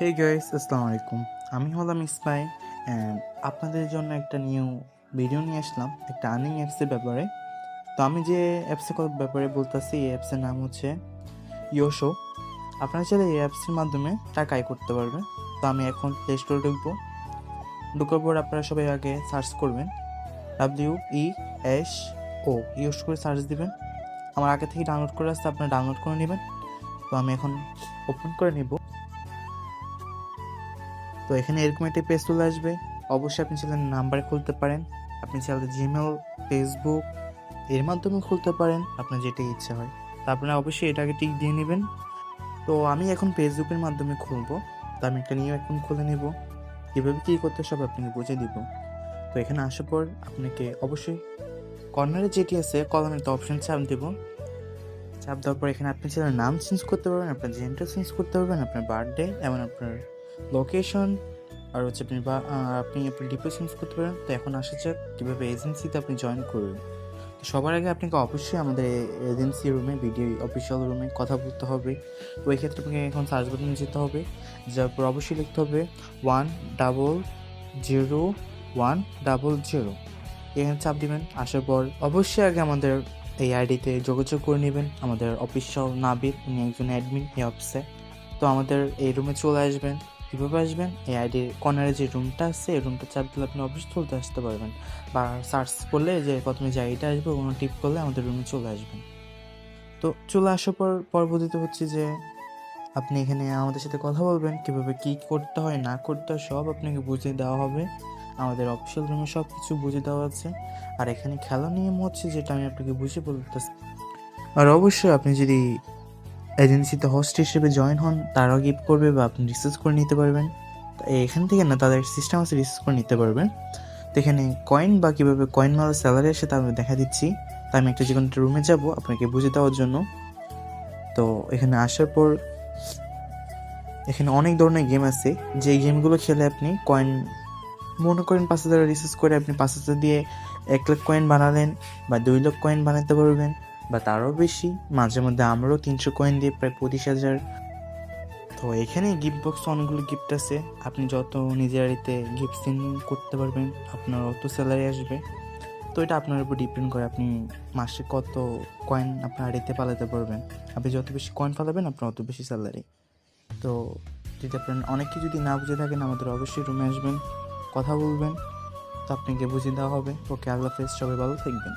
Hey guys, আসসালামু আলাইকুম। আমি হলাম ইসমাই অ্যান্ড আপনাদের জন্য একটা নিউ ভিডিও নিয়ে আসলাম একটা আর্নিং অ্যাপসের ব্যাপারে। তো আমি যে অ্যাপসের ব্যাপারে বলতেছি, এই অ্যাপসের নাম হচ্ছে ইয়োশো। আপনারা চাইলে এই অ্যাপসের মাধ্যমে টাকা আয় করতে পারবেন। তো আমি এখন প্লে স্টোরে ঢুকার পর আপনারা সবাই আগে সার্চ করবেন WESO ইয়োশো করে সার্চ দিবেন। আমার আগে থেকে ডাউনলোড করে আসতে আপনারা ডাউনলোড করে নেবেন। তো আমি এখন ওপেন করে নিব। তো এখানে এরকম একটা পেজ চলে আসবে। অবশ্যই আপনি চাইলে নাম্বারে খুলতে পারেন, আপনি চাইলে জিমেল, ফেসবুক এর মাধ্যমে খুলতে পারেন, আপনার যেটা ইচ্ছা হয়। তো আপনারা অবশ্যই এটাকে টিক দিয়ে নেবেন। তো আমি এখন ফেসবুকের মাধ্যমে খুলবো। তো আমি একটা নিউ অ্যাকাউন্ট খুলে নেব। কীভাবে কী করতে সব আপনাকে বুঝিয়ে দিব। তো এখানে আসার পর আপনাকে অবশ্যই কর্নারে যেটি আছে কলমের একটা অপশন চাপ দেবো। চাপ দেওয়ার পর এখানে আপনি চাইলে নাম চেঞ্জ করতে পারবেন, আপনার জেন্ডার চেঞ্জ করতে পারবেন, আপনার বার্থডে এবং আপনার লোকেশন, আর হচ্ছে আপনি আপনার ডিপো চেঞ্জ করতে পারেন। তো এখন আসা যাক কীভাবে এজেন্সিতে আপনি জয়েন করবেন। তো সবার আগে আপনাকে অবশ্যই আমাদের এজেন্সি রুমে, ভিডিও অফিসিয়াল রুমে কথা বলতে হবে। তো এই ক্ষেত্রে আপনাকে এখন সার্চ বাটনে যেতে হবে, যার পর অবশ্যই লিখতে হবে 100 100। এখানে চাপ দিবেন। আসার পর অবশ্যই আগে আমাদের এই আইডিতে যোগাযোগ করে নেবেন। আমাদের অফিসিয়াল নাবিদ, উনি একজন অ্যাডমিন এই অফিসে। তো আমাদের এই রুমে চলে আসবেন। কীভাবে আসবেন? এই আইডির কর্নারে যে রুমটা আছে এই রুমটা চাপ দিলে আপনি অফিস চলতে আসতে পারবেন, বা সার্চ করলে যে প্রথমে যে আইডিটা আসবে কোনো টিপ করলে আমাদের রুমে চলে আসবেন। তো চলে আসার পর পরবর্তীতে হচ্ছে যে আপনি এখানে আমাদের সাথে কথা বলবেন, কীভাবে কী করতে হয় না করতে হয় সব আপনাকে বুঝিয়ে দেওয়া হবে। আমাদের অফিসিয়াল রুমে সব কিছু বুঝিয়ে দেওয়া আছে। আর এখানে খেলার নিয়ম হচ্ছে যেটা আমি আপনাকে বুঝিয়ে বলতেছি। আর অবশ্যই আপনি যদি এজেন্সিতে হোস্ট হিসেবে জয়েন হন, তারাও গিফট করবে বা আপনি রিসার্চ করে নিতে পারবেন। এখান থেকে না, তাদের সিস্টেম আছে, রিসার্চ করে নিতে পারবেন। তো এখানে কয়েন বা কীভাবে কয়েন মারা স্যালারি আসে তা আমি দেখা দিচ্ছি। তা আমি একটা যে কোনো একটা রুমে যাব আপনাকে বুঝিয়ে দেওয়ার জন্য। তো এখানে আসার পর এখানে অনেক ধরনের গেম আছে, যে গেমগুলো খেলে আপনি কয়েন, মনে করেন 5,000 রিসার্চ করে আপনি 5,000 দিয়ে 1 লাখ কয়েন বানালেন বা 2 লাখ কয়েন বানাতে পারবেন বা তারও বেশি। মাঝে মধ্যে আমরাও 300 কয়েন দিয়ে প্রায় 25,000। তো এখানে গিফট বক্স অনেকগুলো গিফট আছে, আপনি যত নিজের আড়িতে গিফট সেন্ড করতে পারবেন আপনার অত স্যালারি আসবে। তো এটা আপনার উপর ডিপেন্ড করে আপনি মাসে কত কয়েন আপনার আড়িতে পালাতে পারবেন। আপনি যত বেশি কয়েন পালাবেন আপনার অত বেশি স্যালারি। তো যদি আপনার অনেকে যদি না বুঝে থাকেন, আমাদের অবশ্যই রুমে আসবেন, কথা বলবেন, তো আপনাকে বুঝিয়ে দেওয়া হবে। ওকে, আল্লাহ হাফেজ, সবাই ভালো থাকবেন।